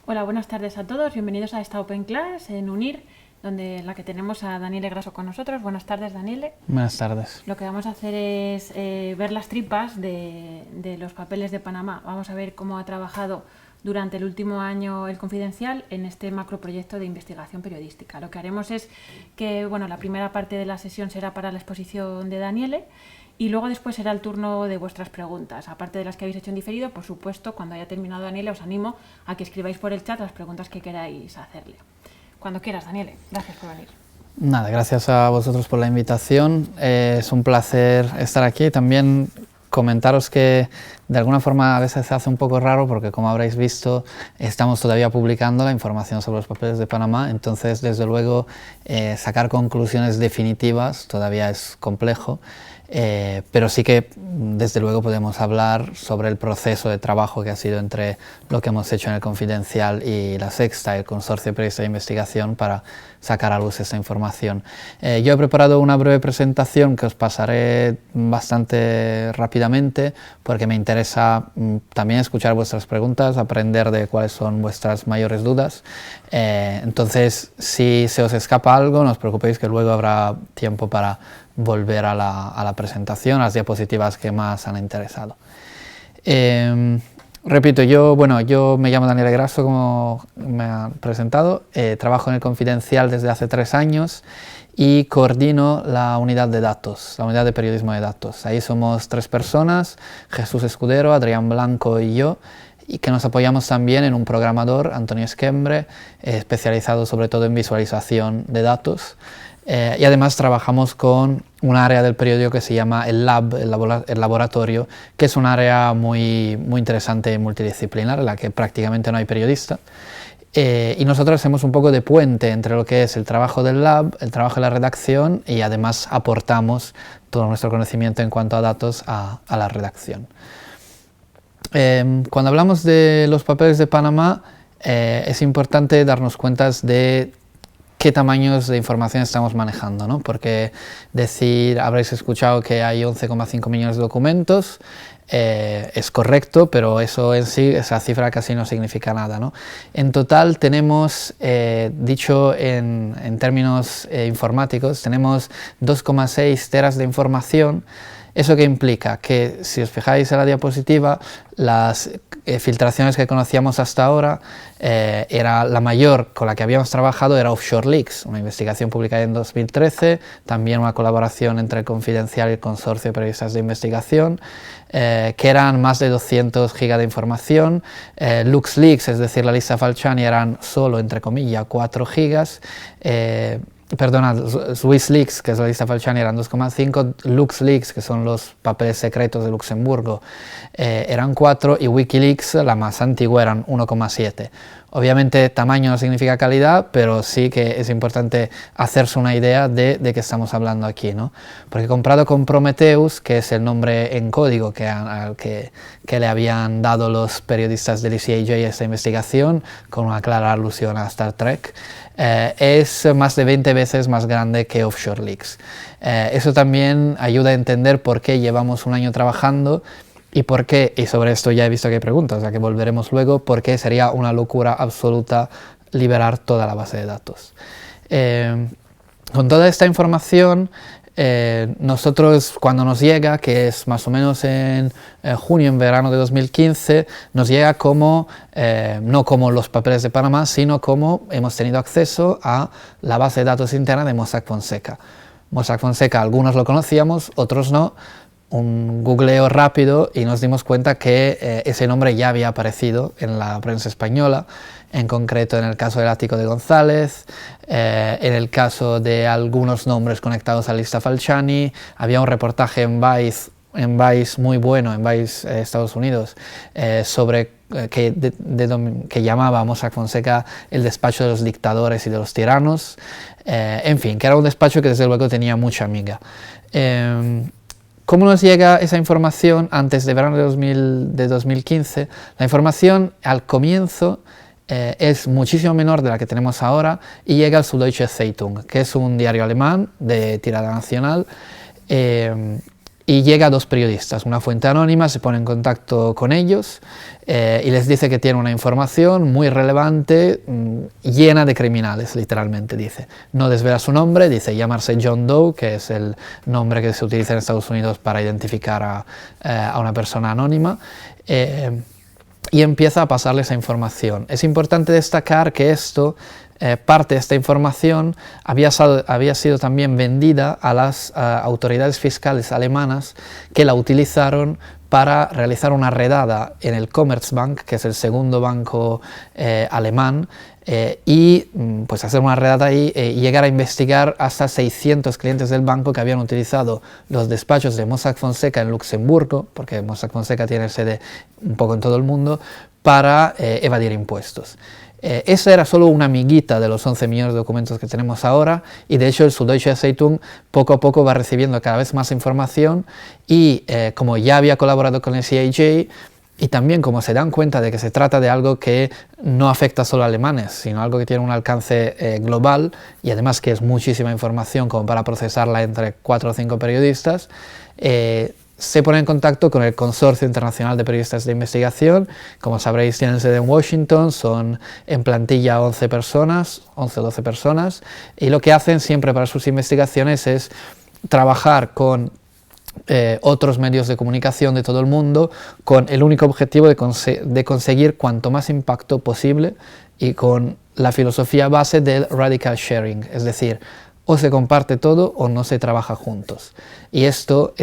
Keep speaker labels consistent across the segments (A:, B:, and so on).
A: Hola, buenas tardes a todos. Bienvenidos a esta Open Class en UNIR, donde la que tenemos a Daniele Grasso con nosotros. Buenas tardes, Daniele.
B: Buenas tardes.
A: Lo que vamos a hacer es ver las tripas de los papeles de Panamá. Vamos a ver cómo ha trabajado durante el último año el Confidencial en este macroproyecto de investigación periodística. Lo que haremos es que, bueno, la primera parte de la sesión será para la exposición de Daniele y luego después será el turno de vuestras preguntas. Aparte de las que habéis hecho en diferido, por supuesto, cuando haya terminado Daniele, os animo a que escribáis por el chat las preguntas que queráis hacerle. Cuando quieras, Daniele. Gracias por venir.
B: Nada, gracias a vosotros por la invitación. Es un placer estar aquí. También comentaros que de alguna forma a veces se hace un poco raro porque, como habréis visto, estamos todavía publicando la información sobre los papeles de Panamá, entonces desde luego sacar conclusiones definitivas todavía es complejo. Pero sí que desde luego podemos hablar sobre el proceso de trabajo que ha sido entre lo que hemos hecho en el Confidencial y La Sexta, el Consorcio Periodista de Investigación, para sacar a luz esta información. Yo he preparado una breve presentación que os pasaré bastante rápidamente porque me interesa también escuchar vuestras preguntas, aprender de cuáles son vuestras mayores dudas. Entonces, si se os escapa algo, no os preocupéis que luego habrá tiempo para volver a la presentación, a las diapositivas que más han interesado. Repito, yo me llamo Daniele Grasso, como me han presentado, trabajo en el Confidencial desde hace 3 años y coordino la unidad de datos, la unidad de periodismo de datos. Ahí somos 3 personas, Jesús Escudero, Adrián Blanco y yo, y que nos apoyamos también en un programador, Antonio Esquembre, especializado sobre todo en visualización de datos. Y además trabajamos con un área del periódico que se llama el Lab, el laboratorio, que es un área muy interesante y multidisciplinar, en la que prácticamente no hay periodista. Y nosotros hacemos un poco de puente entre lo que es el trabajo del Lab, el trabajo de la redacción, y además aportamos todo nuestro conocimiento en cuanto a datos a la redacción. Cuando hablamos de los papeles de Panamá, es importante darnos cuenta de qué tamaños de información estamos manejando, ¿no? Porque habréis escuchado que hay 11,5 millones de documentos, es correcto, pero eso en sí, esa cifra casi no significa nada, ¿no? En total tenemos, dicho en términos informáticos, tenemos 2,6 teras de información. ¿Eso qué implica? Que si os fijáis en la diapositiva, las filtraciones que conocíamos hasta ahora, era la mayor con la que habíamos trabajado era Offshore Leaks, una investigación publicada en 2013, también una colaboración entre el Confidencial y el Consorcio de Periodistas de Investigación, que eran más de 200 gigas de información. LuxLeaks, es decir, la lista Falciani, eran solo, entre comillas, 4 gigas. SwissLeaks, que es la lista Falciani, eran 2,5, LuxLeaks, que son los papeles secretos de Luxemburgo, eran 4, y WikiLeaks, la más antigua, eran 1,7. Obviamente tamaño no significa calidad, pero sí que es importante hacerse una idea de qué estamos hablando aquí, ¿no? Porque comparado con Prometheus, que es el nombre en código que le habían dado los periodistas del ECAJ a esta investigación, con una clara alusión a Star Trek, es más de 20 veces más grande que Offshore Leaks. Eso también ayuda a entender por qué llevamos un año trabajando y por qué, y sobre esto ya he visto que hay preguntas, o sea que volveremos luego, por qué sería una locura absoluta liberar toda la base de datos. Con toda esta información, nosotros, cuando nos llega, que es más o menos en junio, en verano de 2015, nos llega como, no como los papeles de Panamá, sino como hemos tenido acceso a la base de datos interna de Mossack Fonseca. Mossack Fonseca, algunos lo conocíamos, otros no. Un googleo rápido y nos dimos cuenta que ese nombre ya había aparecido en la prensa española, en concreto en el caso del Ático de González, en el caso de algunos nombres conectados a la lista Falciani. Había un reportaje en Vice muy bueno, en Vice Estados Unidos, sobre que llamaba a Mossack Fonseca el despacho de los dictadores y de los tiranos. En fin, que era un despacho que desde luego tenía mucha amiga. ¿Cómo nos llega esa información antes de verano de 2015? La información al comienzo es muchísimo menor de la que tenemos ahora y llega al Süddeutsche Zeitung, que es un diario alemán de tirada nacional, y llega a 2 periodistas, una fuente anónima, se pone en contacto con ellos y les dice que tiene una información muy relevante, llena de criminales, literalmente dice. No desvela su nombre, dice llamarse John Doe, que es el nombre que se utiliza en Estados Unidos para identificar a una persona anónima, y empieza a pasarle esa información. Es importante destacar que parte de esta información había sido también vendida a las autoridades fiscales alemanas, que la utilizaron para realizar una redada en el Commerzbank, que es el segundo banco alemán, y pues hacer una redada ahí y llegar a investigar hasta 600 clientes del banco que habían utilizado los despachos de Mossack Fonseca en Luxemburgo, porque Mossack Fonseca tiene sede un poco en todo el mundo, para evadir impuestos. Esa era solo una miguita de los 11 millones de documentos que tenemos ahora, y de hecho el Süddeutsche Zeitung poco a poco va recibiendo cada vez más información, y como ya había colaborado con el CIJ, y también como se dan cuenta de que se trata de algo que no afecta solo a alemanes, sino algo que tiene un alcance global, y además que es muchísima información como para procesarla entre 4 o 5 periodistas, se pone en contacto con el Consorcio Internacional de Periodistas de Investigación. Como sabréis, tienen sede en Washington, son en plantilla 11 o 12 personas, y lo que hacen siempre para sus investigaciones es trabajar con otros medios de comunicación de todo el mundo, con el único objetivo de conseguir cuanto más impacto posible, y con la filosofía base del radical sharing, es decir, o se comparte todo o no se trabaja juntos. Y esto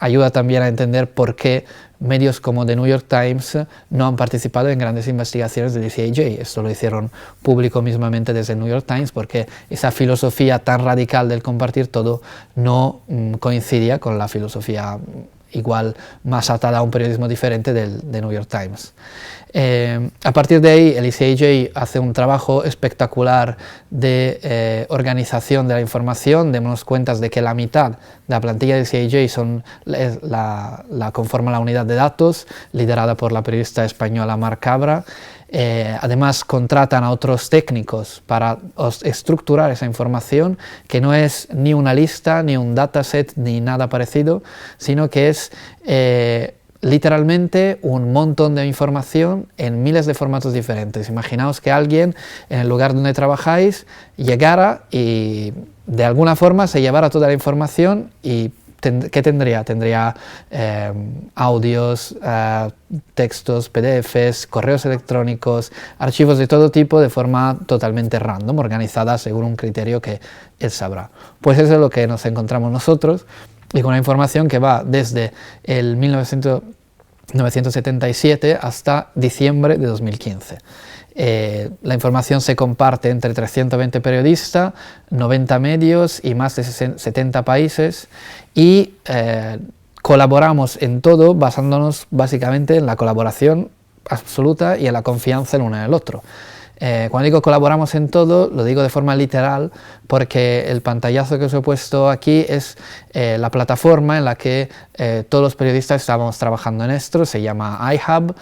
B: ayuda también a entender por qué medios como The New York Times no han participado en grandes investigaciones del CIJ. Esto lo hicieron público mismamente desde el New York Times, porque esa filosofía tan radical del compartir todo no coincidía con la filosofía igual más atada a un periodismo diferente del New York Times. A partir de ahí, el ICIJ hace un trabajo espectacular de organización de la información. Démonos cuenta de que la mitad de la plantilla del ICIJ la conforma la unidad de datos, liderada por la periodista española Mar Cabra. Además, contratan a otros técnicos para estructurar esa información, que no es ni una lista, ni un dataset, ni nada parecido, sino que es literalmente un montón de información en miles de formatos diferentes. Imaginaos que alguien en el lugar donde trabajáis llegara y de alguna forma se llevara toda la información, y ¿qué tendría? Tendría audios, textos, PDFs, correos electrónicos, archivos de todo tipo, de forma totalmente random, organizada según un criterio que él sabrá. Pues eso es lo que nos encontramos nosotros, y con una información que va desde el 1977 hasta diciembre de 2015. La información se comparte entre 320 periodistas, 90 medios y más de 70 países, y colaboramos en todo basándonos básicamente en la colaboración absoluta y en la confianza el uno en el otro. Cuando digo colaboramos en todo, lo digo de forma literal, porque el pantallazo que os he puesto aquí es la plataforma en la que todos los periodistas estábamos trabajando en esto. Se llama iHub,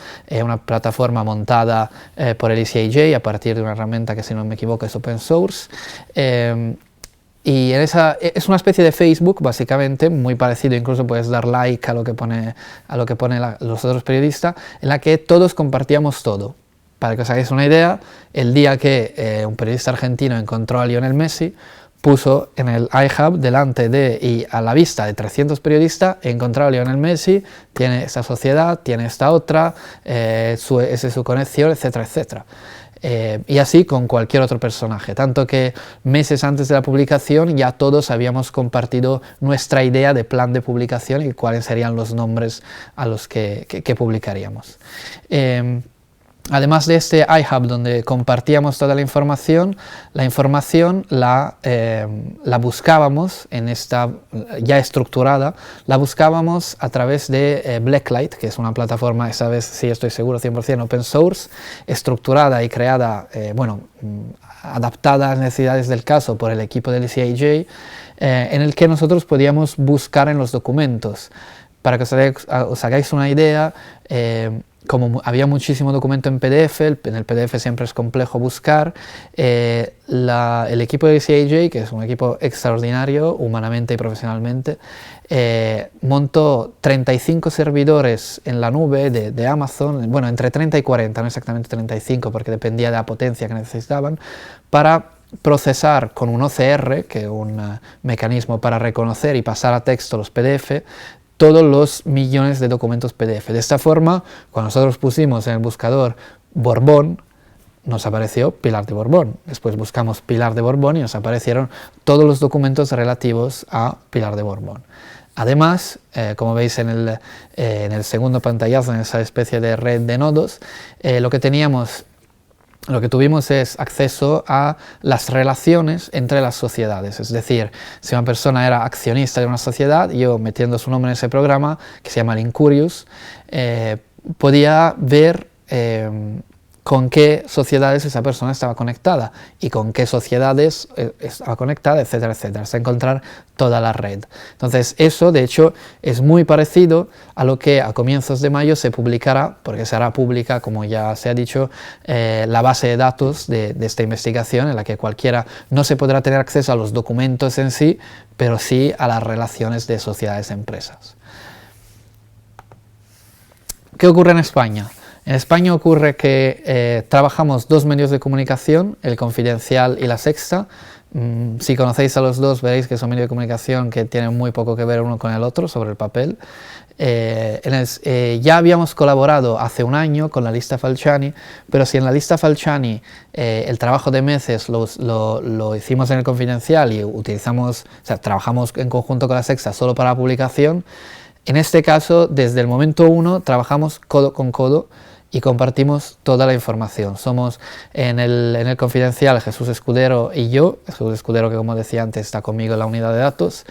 B: una plataforma montada por el ICIJ a partir de una herramienta que, si no me equivoco, es open source. Y es una especie de Facebook, básicamente, muy parecido, incluso puedes dar like a lo que pone los otros periodistas, en la que todos compartíamos todo. Para que os hagáis una idea, el día que un periodista argentino encontró a Lionel Messi, puso en el iHub delante y a la vista de 300 periodistas: he encontrado a Lionel Messi, tiene esta sociedad, tiene esta otra, esa es su conexión, etcétera, etcétera. Y así con cualquier otro personaje, tanto que meses antes de la publicación ya todos habíamos compartido nuestra idea de plan de publicación y cuáles serían los nombres a los que publicaríamos. Además de este iHub donde compartíamos toda la información la buscábamos en esta ya estructurada, la buscábamos a través de Blacklight, que es una plataforma, esta vez sí estoy seguro 100% open source, estructurada y creada, adaptada a las necesidades del caso por el equipo del ICIJ, en el que nosotros podíamos buscar en los documentos. Para que os hagáis una idea, como había muchísimo documento en PDF, en el PDF siempre es complejo buscar, el equipo de CAJ, que es un equipo extraordinario humanamente y profesionalmente, montó 35 servidores en la nube de Amazon, bueno, entre 30 y 40, no exactamente 35, porque dependía de la potencia que necesitaban, para procesar con un OCR, que es un mecanismo para reconocer y pasar a texto los PDF, todos los millones de documentos PDF. De esta forma, cuando nosotros pusimos en el buscador Borbón, nos apareció Pilar de Borbón. Después buscamos Pilar de Borbón y nos aparecieron todos los documentos relativos a Pilar de Borbón. Además, como veis en el segundo pantallazo, en esa especie de red de nodos, lo que tuvimos es acceso a las relaciones entre las sociedades, es decir, si una persona era accionista de una sociedad, yo metiendo su nombre en ese programa, que se llama Linkurious, podía ver con qué sociedades esa persona estaba conectada y con qué sociedades estaba conectada, etcétera, etcétera, hasta encontrar toda la red. Entonces eso, de hecho, es muy parecido a lo que a comienzos de mayo se publicará, porque se hará pública, como ya se ha dicho, la base de datos de esta investigación, en la que cualquiera no se podrá tener acceso a los documentos en sí, pero sí a las relaciones de sociedades-empresas. ¿Qué ocurre en España? En España ocurre que trabajamos dos medios de comunicación, El Confidencial y La Sexta. Si conocéis a los dos veréis que son medios de comunicación que tienen muy poco que ver uno con el otro sobre el papel. Ya habíamos colaborado hace un año con la lista Falciani, pero si en la lista Falciani el trabajo de meses lo hicimos en El Confidencial y trabajamos en conjunto con La Sexta solo para la publicación, en este caso, desde el momento 1, trabajamos codo con codo y compartimos toda la información. Somos en el Confidencial Jesús Escudero y yo, Jesús Escudero, que como decía antes está conmigo en la unidad de datos,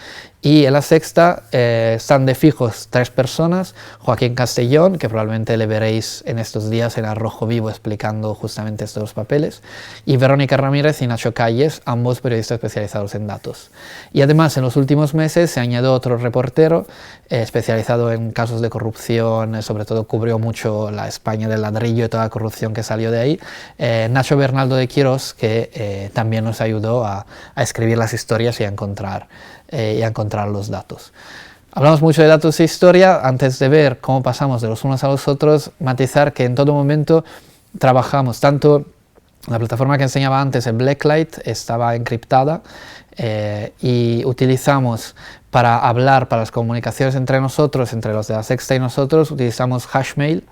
B: y en La Sexta están de fijos 3 personas, Joaquín Castellón, que probablemente le veréis en estos días en Arrojo Vivo explicando justamente estos papeles, y Verónica Ramírez y Nacho Calles, ambos periodistas especializados en datos. Y además en los últimos meses se añadió otro reportero especializado en casos de corrupción, sobre todo cubrió mucho la España del ladrillo y toda la corrupción que salió de ahí, Nacho Bernaldo de Quirós, que también nos ayudó a escribir las historias y a encontrar los datos. Hablamos mucho de datos e historia. Antes de ver cómo pasamos de los unos a los otros, matizar que en todo momento trabajamos, tanto la plataforma que enseñaba antes, el Blacklight, estaba encriptada y utilizamos para hablar, para las comunicaciones entre nosotros, entre los de La Sexta y nosotros, utilizamos Hashmail,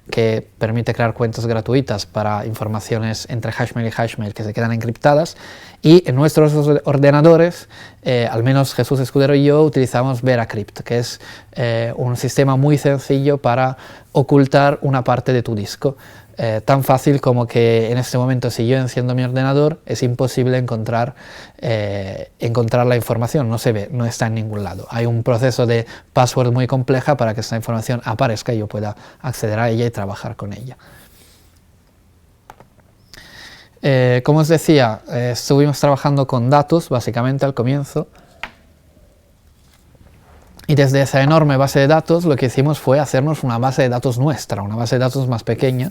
B: que permite crear cuentas gratuitas para informaciones entre Hashmail y Hashmail que se quedan encriptadas, y en nuestros ordenadores, al menos Jesús Escudero y yo, utilizamos VeraCrypt, que es un sistema muy sencillo para ocultar una parte de tu disco. Tan fácil como que en este momento, si yo enciendo mi ordenador, es imposible encontrar la información, no se ve, no está en ningún lado. Hay un proceso de password muy compleja para que esta información aparezca y yo pueda acceder a ella y trabajar con ella. Como os decía, estuvimos trabajando con datos, básicamente al comienzo, y desde esa enorme base de datos lo que hicimos fue hacernos una base de datos nuestra, una base de datos más pequeña,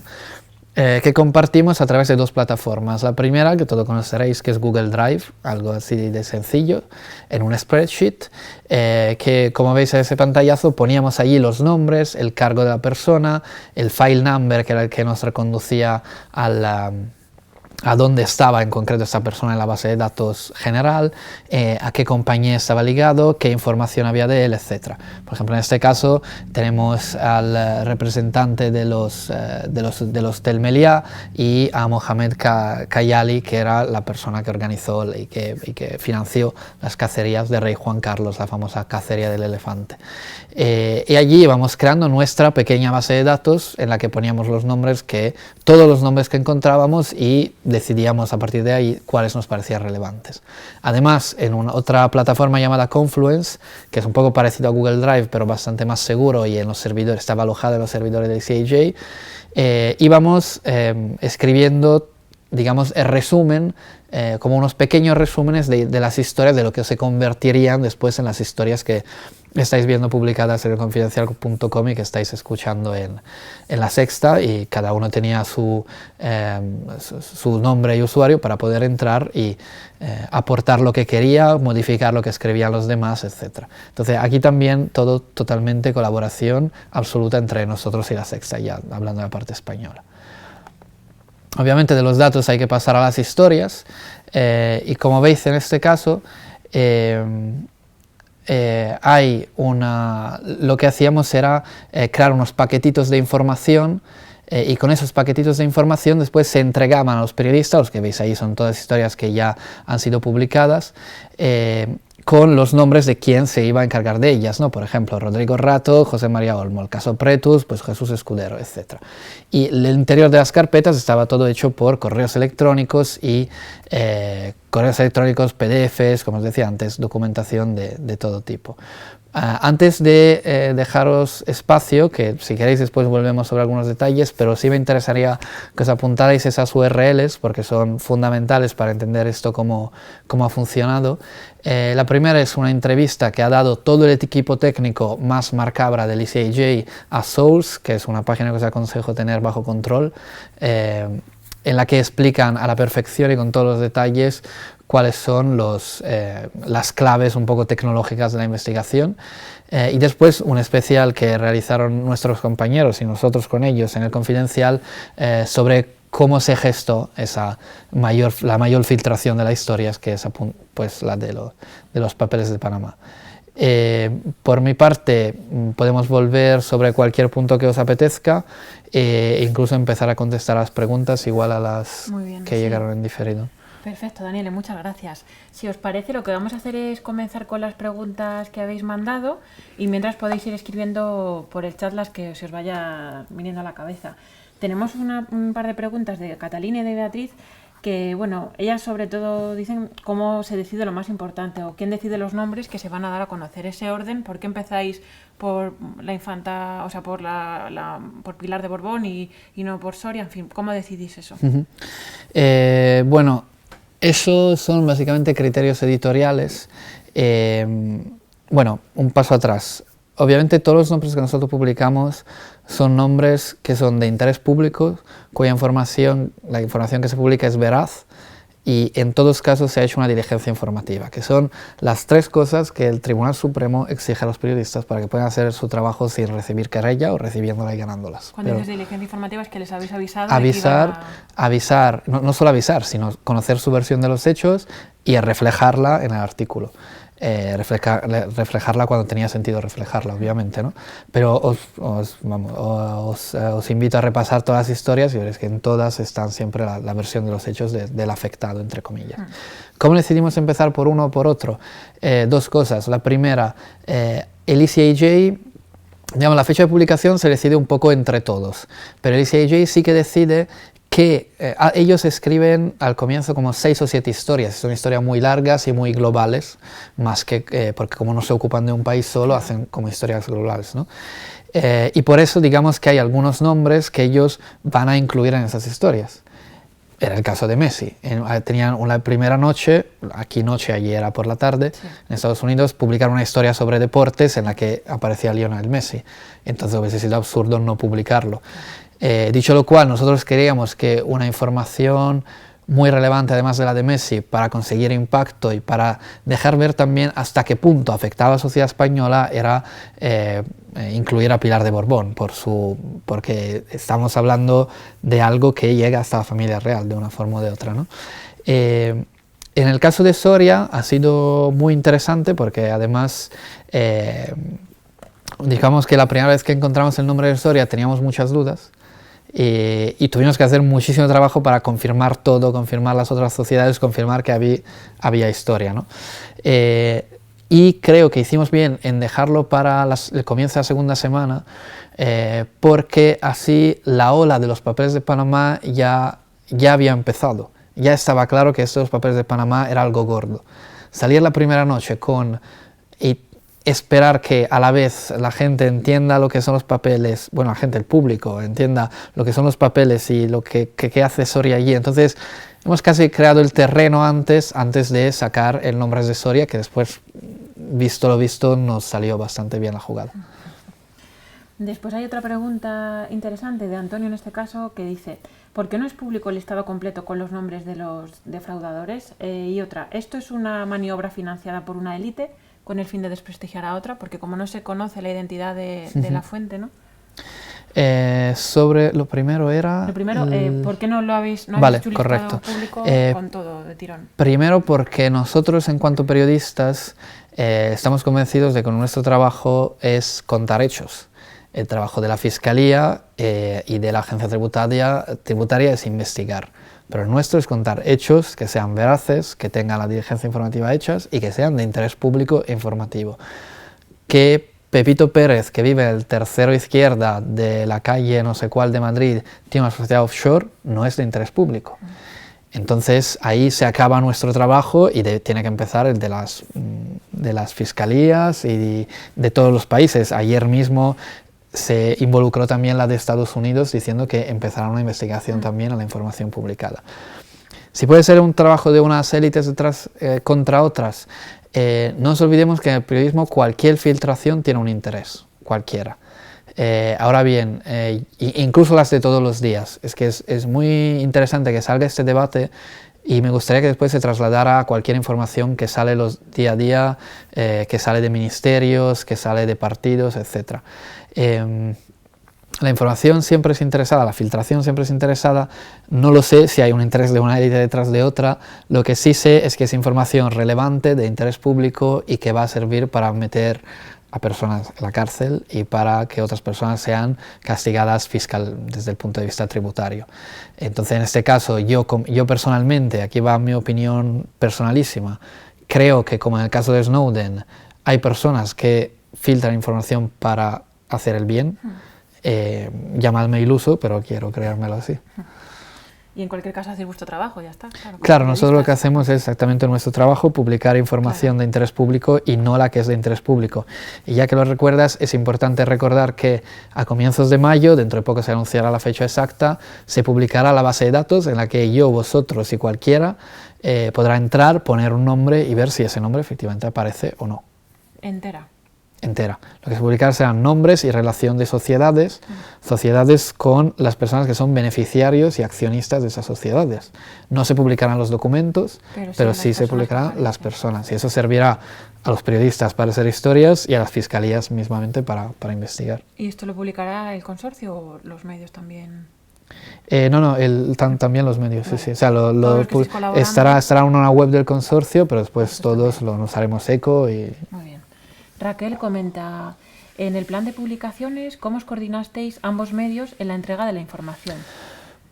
B: que compartimos a través de 2 plataformas. La primera, que todos conoceréis, que es Google Drive, algo así de sencillo, en un spreadsheet, que como veis en ese pantallazo poníamos allí los nombres, el cargo de la persona, el file number, que era el que nos reconducía a dónde estaba en concreto esta persona en la base de datos general, a qué compañía estaba ligado, qué información había de él, etc. Por ejemplo, en este caso tenemos al representante de los del Meliá y a Mohamed Kayali, que era la persona que organizó y que financió las cacerías de Rey Juan Carlos, la famosa cacería del elefante. Y allí íbamos creando nuestra pequeña base de datos en la que poníamos todos los nombres que encontrábamos y decidíamos a partir de ahí cuáles nos parecían relevantes. Además, en otra plataforma llamada Confluence, que es un poco parecido a Google Drive pero bastante más seguro y en los servidores, estaba alojada en los servidores de CAJ, íbamos escribiendo, digamos, el resumen, como unos pequeños resúmenes de las historias, de lo que se convertirían después en las historias que estáis viendo publicadas en elconfidencial.com y que estáis escuchando en La Sexta, y cada uno tenía su nombre y usuario para poder entrar y aportar lo que quería, modificar lo que escribían los demás, etc. Entonces aquí también todo totalmente colaboración absoluta entre nosotros y La Sexta, ya hablando de la parte española. Obviamente de los datos hay que pasar a las historias, y como veis en este caso, lo que hacíamos era crear unos paquetitos de información, y con esos paquetitos de información después se entregaban a los periodistas, los que veis ahí son todas historias que ya han sido publicadas, con los nombres de quién se iba a encargar de ellas, ¿no? Por ejemplo, Rodrigo Rato, José María Olmo, el caso Pretus, pues Jesús Escudero, etc. Y el interior de las carpetas estaba todo hecho por correos electrónicos y PDFs, como os decía antes, documentación de todo tipo. Antes de dejaros espacio, que si queréis después volvemos sobre algunos detalles, pero sí me interesaría que os apuntarais esas URLs porque son fundamentales para entender esto cómo ha funcionado. La primera es una entrevista que ha dado todo el equipo técnico más macabra del ECAJ a Souls, que es una página que os aconsejo tener bajo control, en la que explican a la perfección y con todos los detalles cuáles son las claves un poco tecnológicas de la investigación. Y después un especial que realizaron nuestros compañeros y nosotros con ellos en El Confidencial sobre cómo se gestó la mayor filtración de la historia, que es pues, la de los papeles de Panamá. Por mi parte, podemos volver sobre cualquier punto que os apetezca, e incluso empezar a contestar a las preguntas igual a las que llegaron en diferido.
A: Perfecto, Daniele, muchas gracias. Si os parece, lo que vamos a hacer es comenzar con las preguntas que habéis mandado, y mientras podéis ir escribiendo por el chat las que se os vaya viniendo a la cabeza. Tenemos un par de preguntas de Catalina y de Beatriz que, bueno, ellas sobre todo dicen cómo se decide lo más importante o quién decide los nombres que se van a dar a conocer, ese orden, por qué empezáis por la infanta, o sea, por Pilar de Borbón y no por Soria, en fin, ¿cómo decidís eso?
B: Bueno, esos son básicamente criterios editoriales. Bueno, un paso atrás. Obviamente todos los nombres que nosotros publicamos son nombres que son de interés público, la información que se publica es veraz, y en todos casos se ha hecho una diligencia informativa, que son las tres cosas que el Tribunal Supremo exige a los periodistas para que puedan hacer su trabajo sin recibir querella o recibiéndola y ganándolas.
A: Cuando dices diligencia informativa es que les habéis avisado.
B: Avisar, no solo avisar, sino conocer su versión de los hechos y reflejarla en el artículo. Reflejarla cuando tenía sentido reflejarla, obviamente, ¿no? Pero os invito a repasar todas las historias y veréis que en todas están siempre la versión de los hechos del afectado, entre comillas. ¿Cómo decidimos empezar por uno o por otro? Dos cosas. La primera, el ECAJ, digamos, la fecha de publicación se decide un poco entre todos, pero el ECAJ sí que decide que ellos escriben al comienzo como 6 o 7 historias, son historias muy largas y muy globales, más que porque como no se ocupan de un país solo, hacen como historias globales, ¿no? Y por eso digamos que hay algunos nombres que ellos van a incluir en esas historias. Era el caso de Messi. Tenían una primera noche, aquí noche, allí era por la tarde, sí. En Estados Unidos publicaron una historia sobre deportes en la que aparecía Lionel Messi. Entonces hubiese sido absurdo no publicarlo. Dicho lo cual, nosotros queríamos que una información muy relevante, además de la de Messi, para conseguir impacto y para dejar ver también hasta qué punto afectaba a la sociedad española, era incluir a Pilar de Borbón, porque estamos hablando de algo que llega hasta la familia real, de una forma o de otra, ¿no? En el caso de Soria ha sido muy interesante porque además digamos que la primera vez que encontramos el nombre de Soria teníamos muchas dudas. Y tuvimos que hacer muchísimo trabajo para confirmar todo, confirmar las otras sociedades, confirmar que había historia, ¿no? Y creo que hicimos bien en dejarlo para el comienzo de la segunda semana, porque así la ola de los papeles de Panamá ya había empezado. Ya estaba claro que estos papeles de Panamá era algo gordo. Salir la primera noche y esperar que a la vez la gente entienda lo que son los papeles, bueno, la gente, el público, entienda lo que son los papeles y lo que hace Soria allí. Entonces, hemos casi creado el terreno antes de sacar el nombre de Soria, que después visto lo visto, nos salió bastante bien la jugada.
A: Después hay otra pregunta interesante de Antonio en este caso que dice: ¿por qué no es público el listado completo con los nombres de los defraudadores? Y otra: ¿esto es una maniobra financiada por una élite con el fin de desprestigiar a otra? Porque como no se conoce la identidad de la fuente, ¿no?
B: Sobre lo primero era...
A: Lo primero, ¿por qué no lo habéis hecho un listado público con todo de tirón?
B: Primero porque nosotros, en cuanto periodistas, estamos convencidos de que nuestro trabajo es contar hechos. El trabajo de la Fiscalía y de la Agencia Tributaria es investigar, pero el nuestro es contar hechos que sean veraces, que tengan la diligencia informativa hechas y que sean de interés público e informativo. Que Pepito Pérez, que vive en el tercero izquierda de la calle no sé cuál de Madrid, tiene una sociedad offshore, no es de interés público. Entonces ahí se acaba nuestro trabajo y tiene que empezar el de las fiscalías y de todos los países. Ayer mismo se involucró también la de Estados Unidos diciendo que empezará una investigación también a la información publicada. Si puede ser un trabajo de unas élites contra otras, no nos olvidemos que en el periodismo cualquier filtración tiene un interés, cualquiera. Ahora bien, incluso las de todos los días, es que es muy interesante que salga este debate y me gustaría que después se trasladara a cualquier información que sale día a día, que sale de ministerios, que sale de partidos, etc. La información siempre es interesada, la filtración siempre es interesada, no lo sé si hay un interés de una élite detrás de otra, lo que sí sé es que es información relevante, de interés público y que va a servir para meter a personas en la cárcel y para que otras personas sean castigadas desde el punto de vista tributario. Entonces, en este caso, yo personalmente, aquí va mi opinión personalísima, creo que como en el caso de Snowden, hay personas que filtran información para hacer el bien. Llamadme iluso, pero quiero creérmelo así.
A: Y en cualquier caso hacéis vuestro trabajo, ya está.
B: Claro, nosotros lo que hacemos es exactamente nuestro trabajo, publicar información de interés público y no la que es de interés público. Y ya que lo recuerdas, es importante recordar que a comienzos de mayo, dentro de poco se anunciará la fecha exacta, se publicará la base de datos en la que yo, vosotros y cualquiera podrá entrar, poner un nombre y ver si ese nombre efectivamente aparece o no.
A: Entera.
B: Lo que se publicará serán nombres y relación de sociedades, sociedades con las personas que son beneficiarios y accionistas de esas sociedades. No se publicarán los documentos, pero sí se publicarán las personas. Y eso servirá a los periodistas para hacer historias y a las fiscalías mismamente para investigar.
A: ¿Y esto lo publicará el consorcio o los medios también?
B: No, también los medios, vale. Sí. O sea, estará en una web del consorcio, pero después todos nos haremos eco.
A: Muy bien. Raquel comenta: en el plan de publicaciones, ¿cómo os coordinasteis ambos medios en la entrega de la información?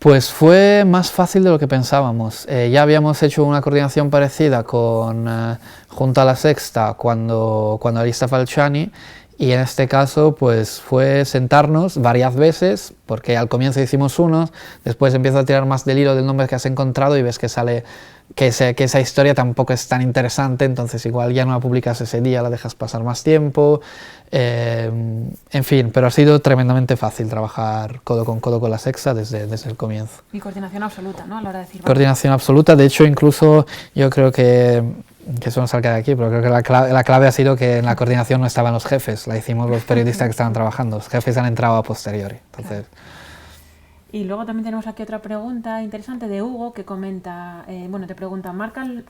B: Pues fue más fácil de lo que pensábamos. Ya habíamos hecho una coordinación parecida junto a La Sexta cuando Arista Falciani, y en este caso pues fue sentarnos varias veces, porque al comienzo hicimos unos, después empiezas a tirar más del hilo del nombre que has encontrado y ves que sale que esa historia tampoco es tan interesante, entonces igual ya no la publicas ese día, la dejas pasar más tiempo, en fin, pero ha sido tremendamente fácil trabajar codo con La Sexta desde el comienzo.
A: Y coordinación absoluta, ¿no? A la hora de decir...
B: Coordinación absoluta, de hecho incluso yo creo que eso no salga de aquí, pero creo que la clave ha sido que en la coordinación no estaban los jefes, la hicimos los periodistas que estaban trabajando, los jefes han entrado a posteriori, entonces... Claro.
A: Y luego también tenemos aquí otra pregunta interesante de Hugo que comenta, te pregunta: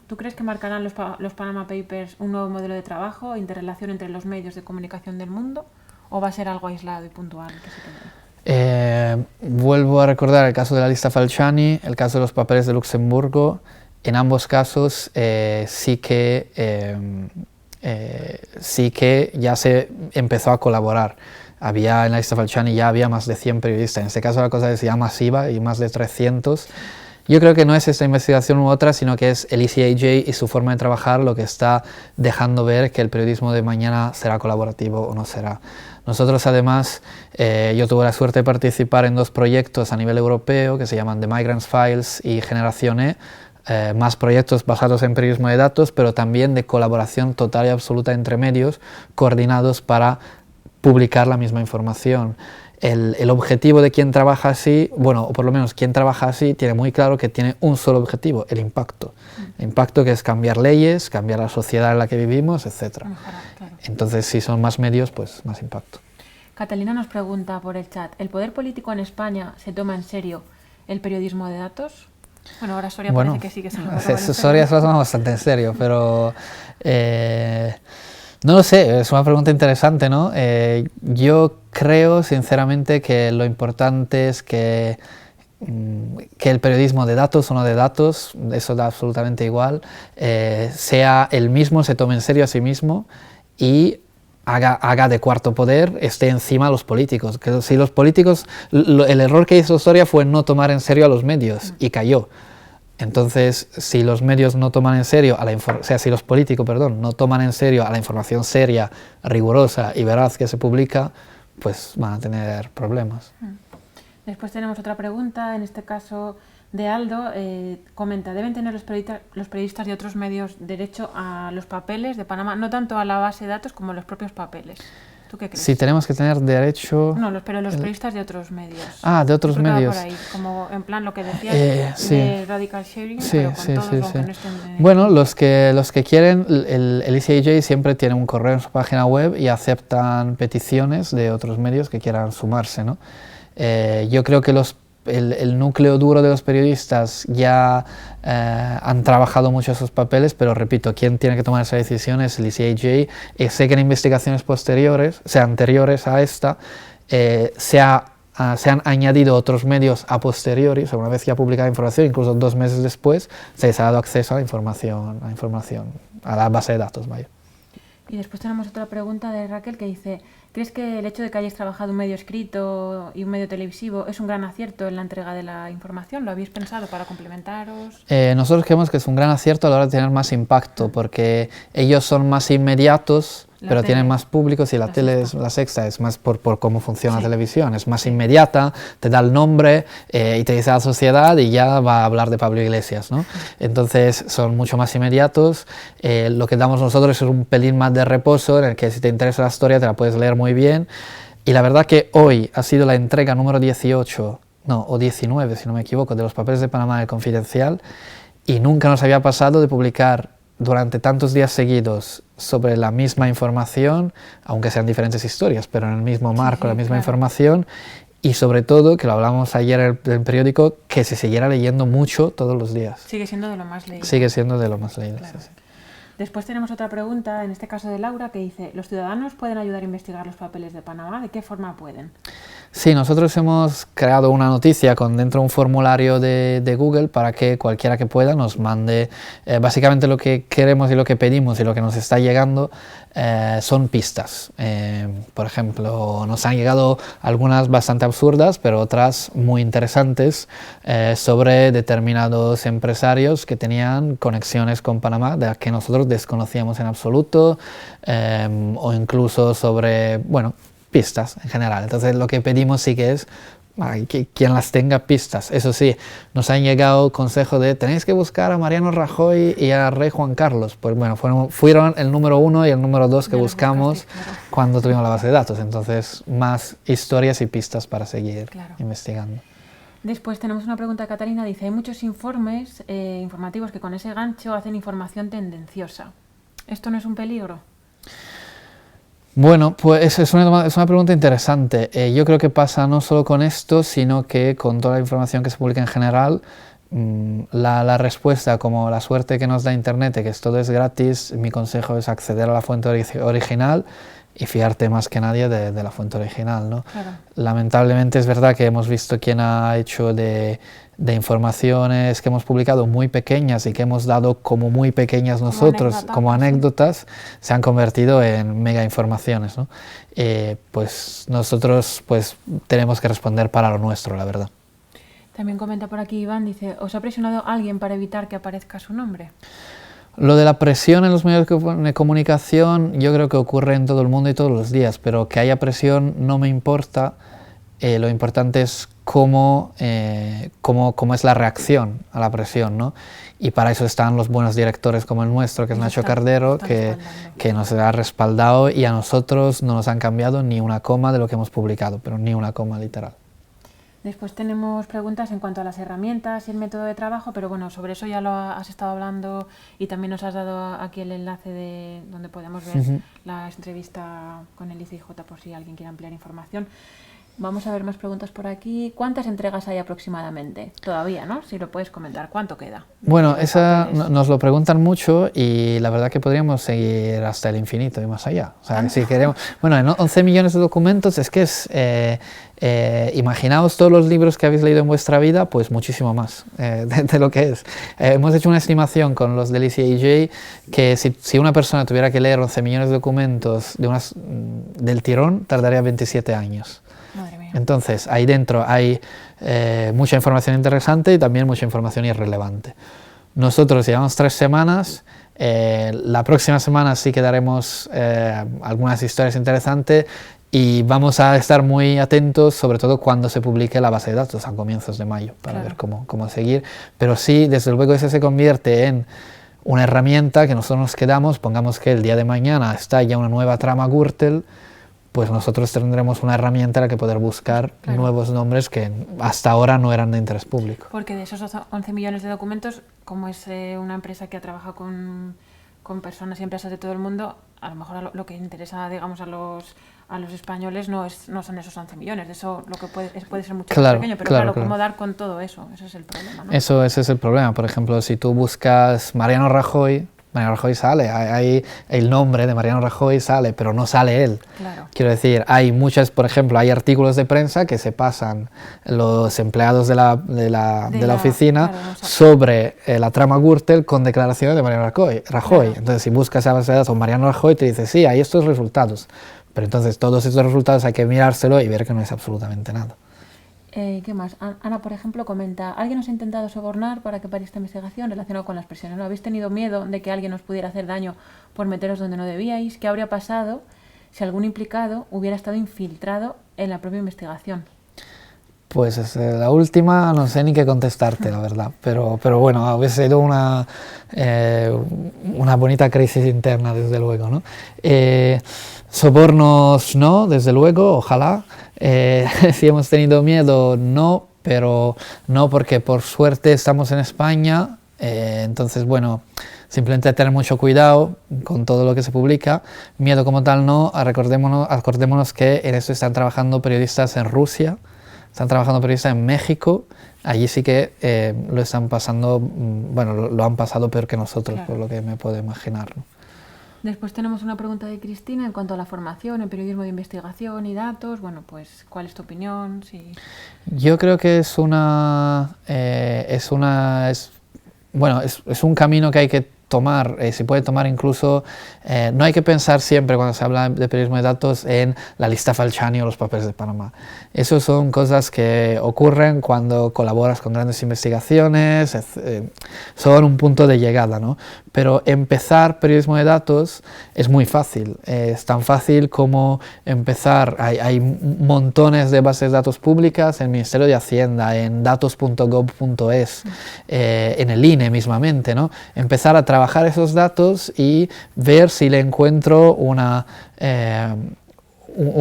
A: ¿tú crees que marcarán los Panama Papers un nuevo modelo de trabajo, interrelación entre los medios de comunicación del mundo, o va a ser algo aislado y puntual que se tendrá?
B: Vuelvo a recordar el caso de la lista Falciani, el caso de los papeles de Luxemburgo. En ambos casos sí que ya se empezó a colaborar. En la lista Falciani ya había más de 100 periodistas, en este caso la cosa es ya masiva y más de 300. Yo creo que no es esta investigación u otra, sino que es el ECIJ y su forma de trabajar lo que está dejando ver que el periodismo de mañana será colaborativo o no será. Nosotros además, yo tuve la suerte de participar en 2 proyectos a nivel europeo que se llaman The Migrants Files y Generación E, más proyectos basados en periodismo de datos, pero también de colaboración total y absoluta entre medios coordinados para publicar la misma información. el objetivo de quien trabaja así, bueno, o por lo menos quien trabaja así, tiene muy claro que tiene un solo objetivo, el impacto. El impacto que es cambiar leyes, cambiar la sociedad en la que vivimos, etc.
A: Claro.
B: Entonces, si son más medios, pues más impacto.
A: Catalina nos pregunta por el chat, ¿el poder político en España se toma en serio el periodismo de datos? Bueno, ahora Soria parece que sí que se lo toma en serio.
B: Soria se lo toma bastante en serio, pero no lo sé, es una pregunta interesante, ¿no? Yo creo sinceramente que lo importante es que el periodismo de datos o no de datos, eso da absolutamente igual, sea el mismo, se tome en serio a sí mismo y haga de cuarto poder, esté encima de los políticos. Que si los políticos, el error que hizo Soria fue no tomar en serio a los medios y cayó. Entonces, si los medios no toman en serio, si los políticos, no toman en serio a la información seria, rigurosa y veraz que se publica, pues van a tener problemas.
A: Después tenemos otra pregunta, en este caso de Aldo, comenta, ¿deben tener los periodistas de otros medios derecho a los papeles de Panamá, no tanto a la base de datos como a los propios papeles? ¿Tú qué crees?
B: Si tenemos que tener derecho...
A: No, pero los periodistas de otros medios.
B: Ah, de otros medios.
A: Por ahí, como en plan lo que decías de radical sharing, pero con todos los que no estén...
B: Bueno, los que quieren, el ECIJ siempre tiene un correo en su página web y aceptan peticiones de otros medios que quieran sumarse, ¿no? Yo creo que el núcleo duro de los periodistas ya han trabajado mucho esos papeles, pero repito, quien tiene que tomar esa decisión es el ECIJ. Sé que en investigaciones posteriores, anteriores a esta, se han añadido otros medios a posteriori, una vez que ha publicado información, incluso 2 meses después, se les ha dado acceso a la información, a la base de datos, vaya.
A: Y después tenemos otra pregunta de Raquel que dice, ¿crees que el hecho de que hayáis trabajado un medio escrito y un medio televisivo es un gran acierto en la entrega de la información? ¿Lo habéis pensado para complementaros? Nosotros
B: creemos que es un gran acierto a la hora de tener más impacto, porque ellos son más inmediatos, pero tienen más públicos, y la Sexta es más por cómo funciona la televisión, es más inmediata, te da el nombre y te dice a la sociedad y ya va a hablar de Pablo Iglesias, ¿no? Entonces son mucho más inmediatos. Lo que damos nosotros es un pelín más de reposo, en el que si te interesa la historia te la puedes leer muy bien, y la verdad que hoy ha sido la entrega número 18, o 19 si no me equivoco, de los papeles de Panamá del Confidencial, y nunca nos había pasado de publicar durante tantos días seguidos sobre la misma información, aunque sean diferentes historias, pero en el mismo marco, la misma información, y sobre todo, que lo hablamos ayer en el periódico, que se siguiera leyendo mucho todos los días.
A: Sigue siendo de lo más leído.
B: Sigue siendo de lo más leído,
A: claro. Sí. Después tenemos otra pregunta, en este caso de Laura, que dice, ¿los ciudadanos pueden ayudar a investigar los papeles de Panamá? ¿De qué forma pueden?
B: Sí, nosotros hemos creado una noticia con dentro un formulario de Google para que cualquiera que pueda nos mande básicamente lo que queremos y lo que pedimos y lo que nos está llegando son pistas. Por ejemplo, nos han llegado algunas bastante absurdas, pero otras muy interesantes sobre determinados empresarios que tenían conexiones con Panamá, de las que nosotros desconocíamos en absoluto, o incluso sobre, bueno, pistas en general. Entonces lo que pedimos sí que es que quien las tenga pistas. Eso sí, nos han llegado consejos de tenéis que buscar a Mariano Rajoy y a Rey Juan Carlos. Pues bueno, fueron el número 1 y el número 2 que buscamos cuando tuvimos la base de datos. Entonces más historias y pistas para seguir investigando.
A: Después tenemos una pregunta de Catalina, dice, hay muchos informes informativos que con ese gancho hacen información tendenciosa. ¿Esto no es un peligro?
B: Bueno, pues es una pregunta interesante. Yo creo que pasa no solo con esto, sino que con toda la información que se publica en general, la respuesta, como la suerte que nos da Internet, que todo es gratis, mi consejo es acceder a la fuente original y fiarte más que nadie de la fuente original, ¿no?
A: Claro.
B: Lamentablemente es verdad que hemos visto quién ha hecho de informaciones que hemos publicado muy pequeñas y que hemos dado como muy pequeñas nosotros, como anécdotas, se han convertido en mega informaciones, ¿no? Pues nosotros pues tenemos que responder para lo nuestro, la verdad.
A: También comenta por aquí Iván, dice, ¿os ha presionado alguien para evitar que aparezca su nombre?
B: Lo de la presión en los medios de comunicación yo creo que ocurre en todo el mundo y todos los días, pero que haya presión no me importa, lo importante es cómo es la reacción a la presión, ¿no? Y para eso están los buenos directores como el nuestro, que es Nacho Cardero, que nos ha respaldado, y a nosotros no nos han cambiado ni una coma de lo que hemos publicado, pero ni una coma literal.
A: Después tenemos preguntas en cuanto a las herramientas y el método de trabajo, pero bueno, sobre eso ya lo has estado hablando y también nos has dado aquí el enlace de donde podemos ver la entrevista con el ICIJ por si alguien quiere ampliar información. Vamos a ver más preguntas por aquí. ¿Cuántas entregas hay aproximadamente? Todavía, ¿no? Si lo puedes comentar. ¿Cuánto queda?
B: Bueno, nos lo preguntan mucho y la verdad que podríamos seguir hasta el infinito y más allá. O sea, si queremos... Bueno, en 11 millones de documentos es que es... imaginaos todos los libros que habéis leído en vuestra vida, pues muchísimo más de lo que es. Hemos hecho una estimación con los del ICIJ que si una persona tuviera que leer 11 millones de documentos del tirón, tardaría 27 años.
A: Madre mía.
B: Entonces, ahí dentro hay mucha información interesante y también mucha información irrelevante. Nosotros llevamos 3 semanas, la próxima semana sí que daremos algunas historias interesantes y vamos a estar muy atentos, sobre todo cuando se publique la base de datos a comienzos de mayo, para ver cómo seguir. Pero sí, desde luego ese se convierte en una herramienta que nosotros nos quedamos, pongamos que el día de mañana está ya una nueva trama Gürtel, pues nosotros tendremos una herramienta en la que poder buscar nuevos nombres que hasta ahora no eran de interés público.
A: Porque de esos 11 millones de documentos, como es una empresa que ha trabajado con personas y empresas de todo el mundo, a lo mejor lo que interesa, digamos, a los españoles no son esos 11 millones, de eso lo que puede ser mucho más pequeño, pero claro, ¿cómo dar con todo eso? Ese es el problema, ¿no?
B: Ese es el problema. Por ejemplo, si tú buscas Mariano Rajoy sale, hay el nombre de Mariano Rajoy sale, pero no sale él.
A: Claro.
B: Quiero decir, hay muchas, por ejemplo, hay artículos de prensa que se pasan los empleados de la oficina sobre la trama Gürtel con declaraciones de Mariano Rajoy. Claro. Entonces, si buscas a base de datos Mariano Rajoy, te dice, sí, hay estos resultados. Pero entonces todos estos resultados hay que mirárselo y ver que no es absolutamente nada.
A: ¿Qué más? Ana, por ejemplo, comenta, ¿alguien os ha intentado sobornar para que pare esta investigación relacionada con las presiones? ¿No habéis tenido miedo de que alguien os pudiera hacer daño por meteros donde no debíais? ¿Qué habría pasado si algún implicado hubiera estado infiltrado en la propia investigación?
B: Pues la última no sé ni qué contestarte, la verdad, pero bueno, hubiese sido una bonita crisis interna, desde luego, ¿no? Sobornos no, desde luego, ojalá. Si hemos tenido miedo, no, pero no porque por suerte estamos en España, entonces bueno, simplemente tener mucho cuidado con todo lo que se publica. Miedo como tal no, acordémonos que en esto están trabajando periodistas en Rusia, están trabajando periodistas en México, allí sí que lo están pasando, bueno, lo han pasado peor que nosotros, por lo que me puedo imaginar, ¿no?
A: Después tenemos una pregunta de Cristina en cuanto a la formación en periodismo de investigación y datos. Bueno, pues, ¿cuál es tu opinión? Sí.
B: Yo creo que es un camino que hay que tomar, se puede tomar incluso, no hay que pensar siempre cuando se habla de periodismo de datos en la lista Falciani o los papeles de Panamá. Eso son cosas que ocurren cuando colaboras con grandes investigaciones, son un punto de llegada, ¿no? Pero empezar periodismo de datos es muy fácil, es tan fácil como empezar, hay montones de bases de datos públicas en el Ministerio de Hacienda, en datos.gov.es, en el INE mismamente, ¿no? Empezar a trabajar esos datos y ver si le encuentro un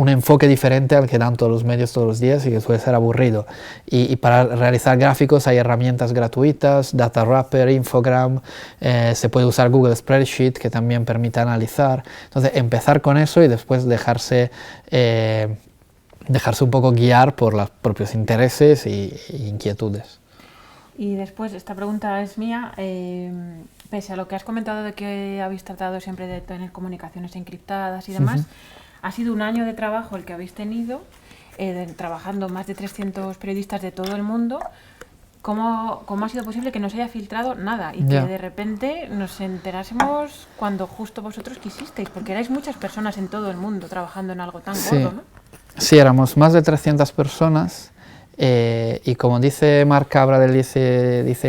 B: enfoque diferente al que dan todos los medios todos los días y que suele ser aburrido. Y para realizar gráficos hay herramientas gratuitas, Data Wrapper, Infogram, se puede usar Google Spreadsheet que también permite analizar. Entonces empezar con eso y después dejarse un poco guiar por los propios intereses e inquietudes.
A: Y después, esta pregunta es mía, pese a lo que has comentado de que habéis tratado siempre de tener comunicaciones encriptadas y demás, ha sido un año de trabajo el que habéis tenido, trabajando más de 300 periodistas de todo el mundo. ¿Cómo ha sido posible que no se haya filtrado nada y que de repente nos enterásemos cuando justo vosotros quisisteis? Porque erais muchas personas en todo el mundo trabajando en algo tan gordo, ¿no? Sí,
B: éramos más de 300 personas y como dice Marc Cabra del ICIJ,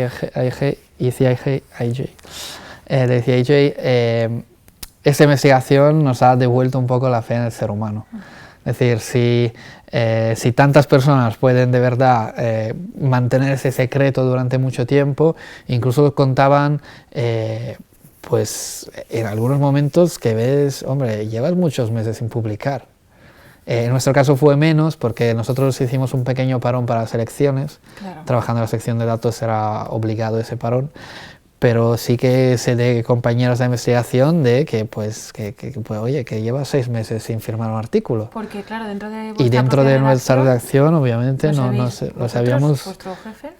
B: esta investigación nos ha devuelto un poco la fe en el ser humano. Es decir, si tantas personas pueden de verdad mantener ese secreto durante mucho tiempo, incluso contaban, pues en algunos momentos que ves, hombre, llevas muchos meses sin publicar. En nuestro caso fue menos porque nosotros hicimos un pequeño parón para las elecciones,
A: Claro.
B: trabajando en la sección de datos era obligado ese parón, pero sí que sé de compañeros de investigación de que, pues, oye, que lleva 6 meses sin firmar un artículo.
A: Porque, claro, dentro de
B: Y
A: vuestra
B: dentro
A: propia
B: de nuestra
A: redacción,
B: redacción, obviamente,
A: ¿lo
B: no
A: sabéis
B: lo
A: vosotros,
B: sabíamos
A: vuestro jefe?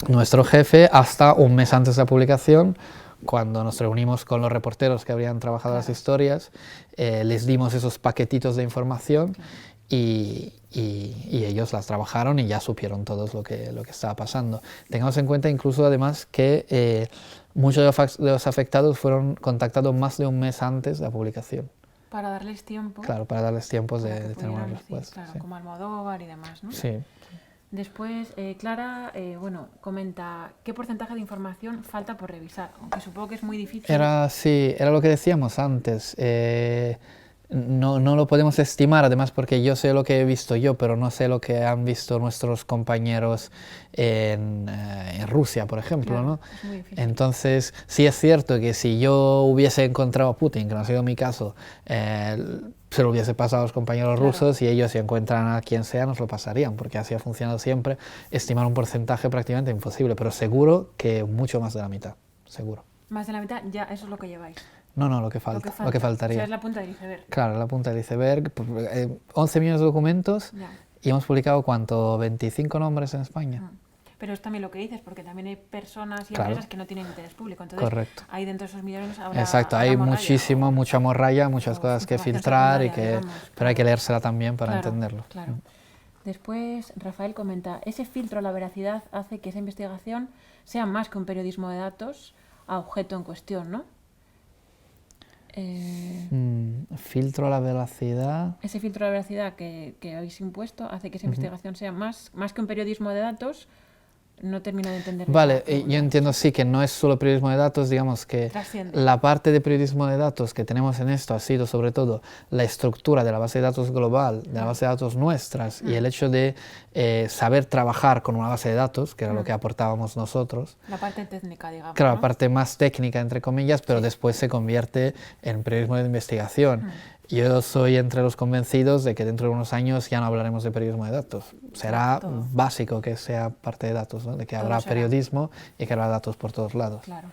B: nuestro jefe hasta un mes antes de la publicación, cuando nos reunimos con los reporteros que habrían trabajado las historias, les dimos esos paquetitos de información y ellos las trabajaron y ya supieron todos lo que estaba pasando. Tengamos en cuenta incluso además que muchos de los afectados fueron contactados más de un mes antes de la publicación.
A: Para darles tiempo.
B: Claro, para darles tiempos
A: para
B: de tener una respuesta.
A: Claro,
B: Sí.
A: como Almodóvar y demás, ¿no?
B: Sí.
A: Después, Clara, comenta qué porcentaje de información falta por revisar, aunque supongo que es muy difícil.
B: Era lo que decíamos antes. No lo podemos estimar, además porque yo sé lo que he visto yo, pero no sé lo que han visto nuestros compañeros en Rusia, por ejemplo,
A: Claro,
B: ¿no?
A: es muy difícil.
B: Entonces, sí es cierto que si yo hubiese encontrado a Putin, que no ha sido mi caso, se lo hubiese pasado a los compañeros rusos y ellos, si encuentran a quien sea, nos lo pasarían, porque así ha funcionado siempre. Estimar un porcentaje prácticamente imposible, pero seguro que mucho más de la mitad, seguro.
A: Más de la mitad, ya, eso es lo que lleváis.
B: No, lo que falta, lo que faltaría.
A: O sea, es la punta del iceberg.
B: Claro, la punta del iceberg. 11 millones de documentos
A: Ya.
B: y hemos publicado, ¿cuánto? 25 nombres en España.
A: Pero es también lo que dices, porque también hay personas y
B: Claro.
A: empresas que no tienen interés público. Entonces,
B: Correcto.
A: ahí dentro de esos millones habrá.
B: Exacto,
A: habrá
B: hay
A: morralla,
B: mucha morralla, muchas
A: o
B: cosas que
A: información
B: filtrar,
A: secundaria, digamos,
B: pero hay que leérsela también para
A: claro,
B: entenderlo.
A: Claro. Después, Rafael comenta, ese filtro a la veracidad hace que esa investigación sea más que un periodismo de datos a objeto en cuestión, ¿no?
B: Filtro a la veracidad.
A: Ese filtro a la veracidad que habéis impuesto hace que esa investigación sea más que un periodismo de datos. No termino de entender.
B: Vale, yo entiendo sí que no es solo periodismo de datos, digamos que
A: Trasciende.
B: la parte de periodismo de datos que tenemos en esto ha sido sobre todo la estructura de la base de datos global, de la base de datos nuestras y el hecho de saber trabajar con una base de datos, que era lo que aportábamos nosotros.
A: La parte técnica, digamos.
B: Claro,
A: ¿no?
B: la parte más técnica, entre comillas, pero después se convierte en periodismo de investigación. Yo soy entre los convencidos de que dentro de unos años ya no hablaremos de periodismo de datos. Será básico que sea parte de datos, ¿no? De que habrá periodismo y que habrá datos por todos lados.
A: Claro.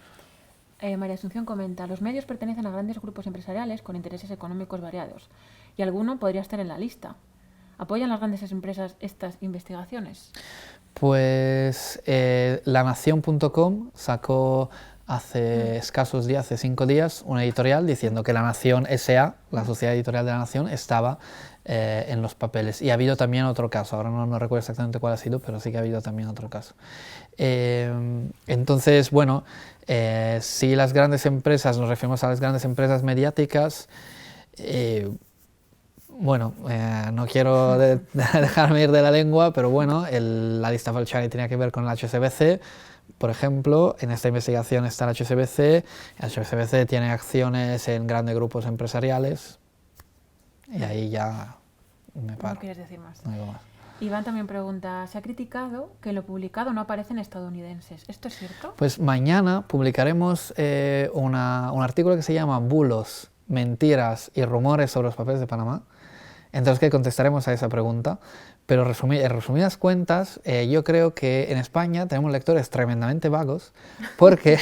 A: María Asunción comenta, los medios pertenecen a grandes grupos empresariales con intereses económicos variados y alguno podría estar en la lista. ¿Apoyan las grandes empresas estas investigaciones?
B: Pues lanación.com sacó hace escasos días, hace 5 días, una editorial diciendo que La Nación S.A., la Sociedad Editorial de la Nación, estaba en los papeles. Y ha habido también otro caso, ahora no recuerdo exactamente cuál ha sido, pero sí que ha habido también otro caso. Entonces, bueno, si las grandes empresas, nos referimos a las grandes empresas mediáticas, bueno, no quiero dejarme ir de la lengua, pero bueno, la lista Falciani tenía que ver con el HSBC. Por ejemplo, en esta investigación está el HSBC. El HSBC tiene acciones en grandes grupos empresariales y ahí ya me paro.
A: No quieres decir más.
B: No digo más.
A: Iván también pregunta, se ha criticado que en lo publicado no aparecen estadounidenses. ¿Esto es cierto?
B: Pues mañana publicaremos un artículo que se llama Bulos, mentiras y rumores sobre los papeles de Panamá. Entonces, que contestaremos a esa pregunta. Pero en resumidas cuentas, yo creo que en España tenemos lectores tremendamente vagos, porque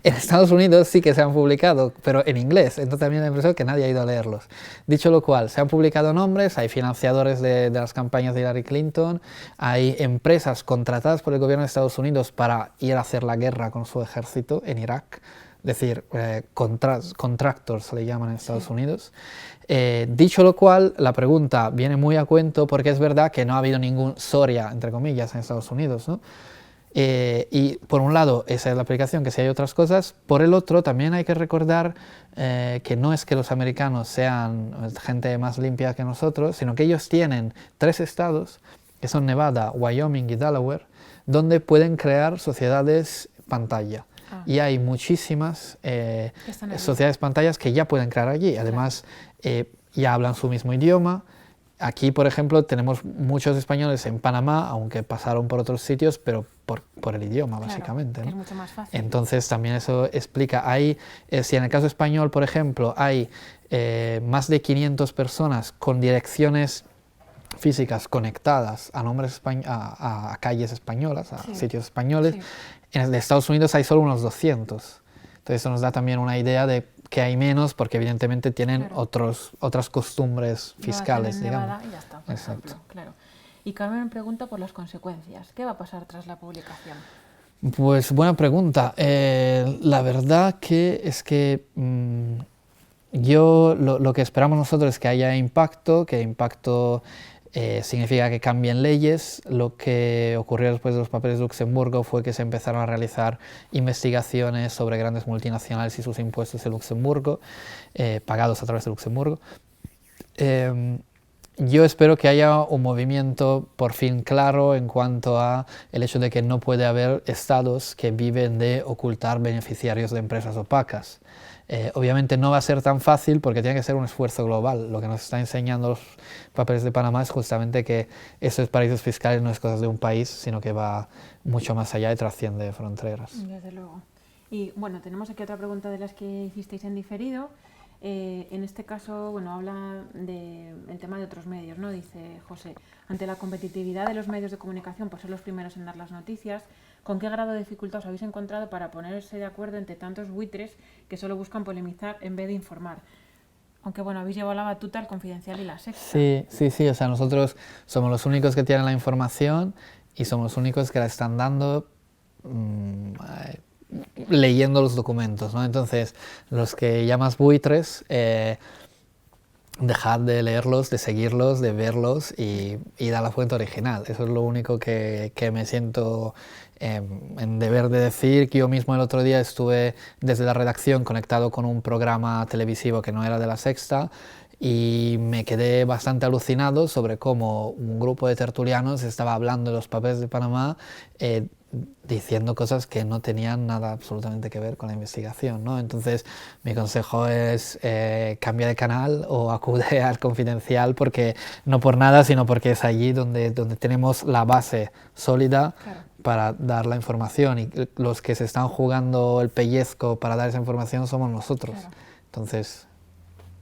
B: en Estados Unidos sí que se han publicado, pero en inglés, entonces también la impresión que nadie ha ido a leerlos. Dicho lo cual, se han publicado nombres, hay financiadores de las campañas de Hillary Clinton, hay empresas contratadas por el gobierno de Estados Unidos para ir a hacer la guerra con su ejército en Irak, es decir, contractors se le llaman en Estados Unidos. Dicho lo cual, la pregunta viene muy a cuento porque es verdad que no ha habido ningún Soria, entre comillas, en Estados Unidos, ¿no? Y por un lado, esa es la aplicación, que si hay otras cosas. Por el otro, también hay que recordar que no es que los americanos sean gente más limpia que nosotros, sino que ellos tienen 3 estados, que son Nevada, Wyoming y Delaware, donde pueden crear sociedades pantalla. Y hay muchísimas sociedades pantallas que ya pueden crear allí. Además, ya hablan su mismo idioma aquí, por ejemplo, tenemos muchos españoles en Panamá, aunque pasaron por otros sitios, pero por el idioma,
A: Claro,
B: básicamente,
A: que
B: ¿no?
A: es mucho más fácil.
B: Entonces también eso explica, si en el caso español, por ejemplo, hay más de 500 personas con direcciones físicas conectadas a nombres a calles españolas, a sitios españoles,
A: Sí.
B: en el de Estados Unidos hay solo unos 200. Entonces eso nos da también una idea de que hay menos porque evidentemente tienen
A: Claro.
B: otras costumbres fiscales,
A: En
B: digamos.
A: Nevada y ya está, por
B: Exacto.
A: ejemplo, claro. Y Carmen me pregunta por las consecuencias. ¿Qué va a pasar tras la publicación?
B: Pues buena pregunta. La verdad que es que lo que esperamos nosotros es que haya impacto, que impacto significa que cambien leyes. Lo que ocurrió después de los papeles de Luxemburgo fue que se empezaron a realizar investigaciones sobre grandes multinacionales y sus impuestos en Luxemburgo, pagados a través de Luxemburgo. Yo espero que haya un movimiento por fin claro en cuanto a el hecho de que no puede haber estados que viven de ocultar beneficiarios de empresas opacas. Obviamente no va a ser tan fácil porque tiene que ser un esfuerzo global. Lo que nos están enseñando los papeles de Panamá es justamente que esos paraísos fiscales no es cosa de un país, sino que va mucho más allá y trasciende fronteras.
A: Desde luego. Y bueno, tenemos aquí otra pregunta de las que hicisteis en diferido. En este caso, bueno, habla del tema de otros medios, ¿no? Dice José, ante la competitividad de los medios de comunicación por ser los primeros en dar las noticias, ¿con qué grado de dificultad os habéis encontrado para ponerse de acuerdo entre tantos buitres que solo buscan polemizar en vez de informar? Aunque bueno, habéis llevado la batuta al Confidencial y La Sexta.
B: Sí, o sea, nosotros somos los únicos que tienen la información y somos los únicos que la están dando leyendo los documentos, ¿no? Entonces, los que llamas buitres, dejad de leerlos, de seguirlos, de verlos y dar la fuente original. Eso es lo único que me siento en deber de decir, que yo mismo el otro día estuve desde la redacción conectado con un programa televisivo que no era de La Sexta y me quedé bastante alucinado sobre cómo un grupo de tertulianos estaba hablando de los papeles de Panamá diciendo cosas que no tenían nada absolutamente que ver con la investigación, ¿no? Entonces mi consejo es cambia de canal o acude al Confidencial, porque no por nada, sino porque es allí donde tenemos la base sólida para dar la información, y los que se están jugando el pellizco para dar esa información somos nosotros. Entonces...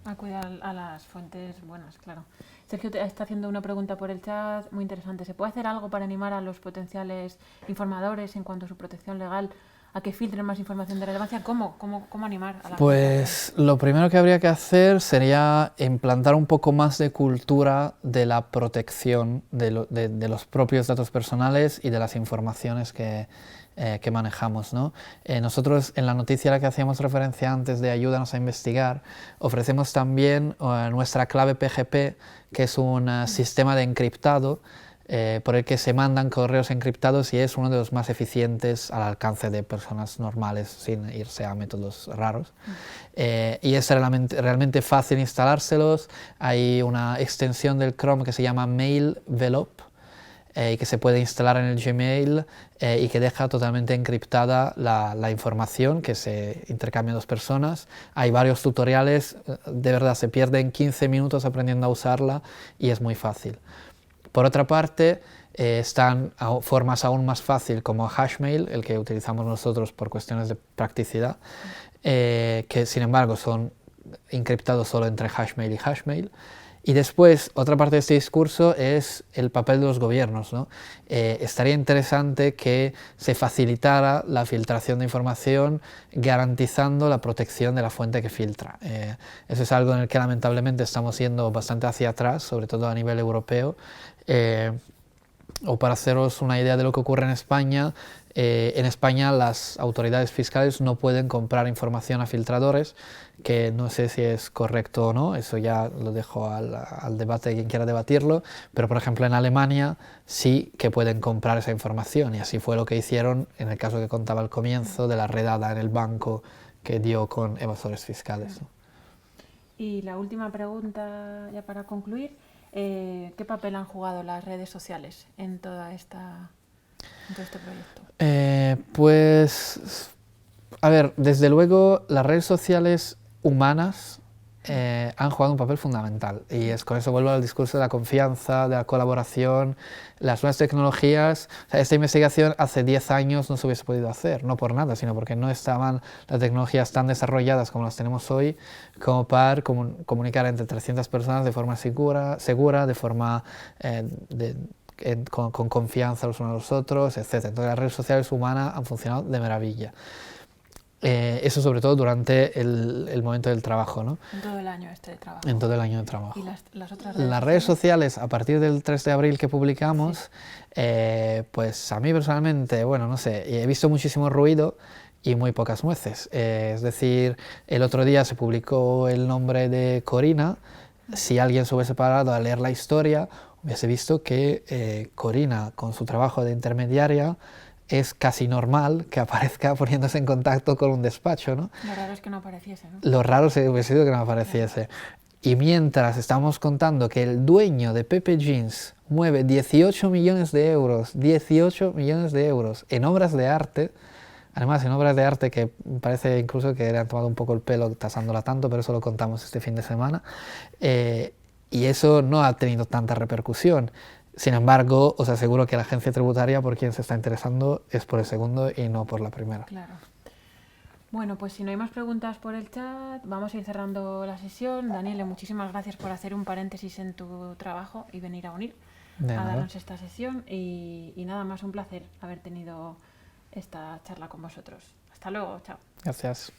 A: Acudir a las fuentes buenas, claro. Sergio te está haciendo una pregunta por el chat muy interesante. ¿Se puede hacer algo para animar a los potenciales informadores en cuanto a su protección legal a que filtren más información de relevancia? ¿Cómo animar a la
B: Pues lo primero que habría que hacer sería implantar un poco más de cultura de la protección de los propios datos personales y de las informaciones que manejamos, ¿no? Nosotros en la noticia a la que hacíamos referencia antes de Ayúdanos a investigar, ofrecemos también nuestra clave PGP, que es un sistema de encriptado por el que se mandan correos encriptados y es uno de los más eficientes al alcance de personas normales sin irse a métodos raros. Y es realmente fácil instalárselos. Hay una extensión del Chrome que se llama MailVelop, y que se puede instalar en el Gmail y que deja totalmente encriptada la información que se intercambian dos personas. Hay varios tutoriales, de verdad se pierden 15 minutos aprendiendo a usarla y es muy fácil. Por otra parte, están formas aún más fáciles como Hashmail, el que utilizamos nosotros por cuestiones de practicidad, que sin embargo son encriptados solo entre Hashmail y Hashmail. Y después, otra parte de este discurso es el papel de los gobiernos, ¿no? Estaría interesante que se facilitara la filtración de información garantizando la protección de la fuente que filtra. Eso es algo en el que lamentablemente estamos yendo bastante hacia atrás, sobre todo a nivel europeo. O para haceros una idea de lo que ocurre en España las autoridades fiscales no pueden comprar información a filtradores, que no sé si es correcto o no, eso ya lo dejo al debate de quien quiera debatirlo, pero por ejemplo en Alemania sí que pueden comprar esa información, y así fue lo que hicieron en el caso que contaba al comienzo de la redada en el banco que dio con evasores fiscales.
A: Y la última pregunta ya para concluir, ¿qué papel han jugado las redes sociales en todo este proyecto?
B: Pues, a ver, desde luego las redes sociales humanas han jugado un papel fundamental. Y es con eso vuelvo al discurso de la confianza, de la colaboración, las nuevas tecnologías. O sea, esta investigación hace 10 años no se hubiese podido hacer, no por nada, sino porque no estaban las tecnologías tan desarrolladas como las tenemos hoy, como para comunicar entre 300 personas de forma segura, de forma con confianza los unos a los otros, etc. Entonces las redes sociales humanas han funcionado de maravilla. Eso sobre todo durante el momento del trabajo, ¿no?
A: En todo el año de trabajo.
B: En todo el año de trabajo.
A: ¿Y las otras redes
B: Las redes sociales, a partir del 3 de abril que publicamos, pues a mí personalmente, bueno, no sé, he visto muchísimo ruido y muy pocas nueces. Es decir, el otro día se publicó el nombre de Corina. Si alguien se hubiese parado a leer la historia, hubiese visto que Corina, con su trabajo de intermediaria, es casi normal que aparezca poniéndose en contacto con un despacho, ¿no?
A: Lo raro es que no apareciese, ¿no?
B: Lo raro hubiese sido que no apareciese. Y mientras estamos contando que el dueño de Pepe Jeans mueve 18 millones de euros, 18 millones de euros en obras de arte, además en obras de arte que parece incluso que le han tomado un poco el pelo tasándola tanto, pero eso lo contamos este fin de semana, y eso no ha tenido tanta repercusión. Sin embargo, os aseguro que la agencia tributaria por quien se está interesando es por el segundo y no por la primera.
A: Claro. Bueno, pues si no hay más preguntas por el chat, vamos a ir cerrando la sesión. Daniele, muchísimas gracias por hacer un paréntesis en tu trabajo y venir a unir a darnos esta sesión. Y nada más, un placer haber tenido esta charla con vosotros. Hasta luego, chao.
B: Gracias.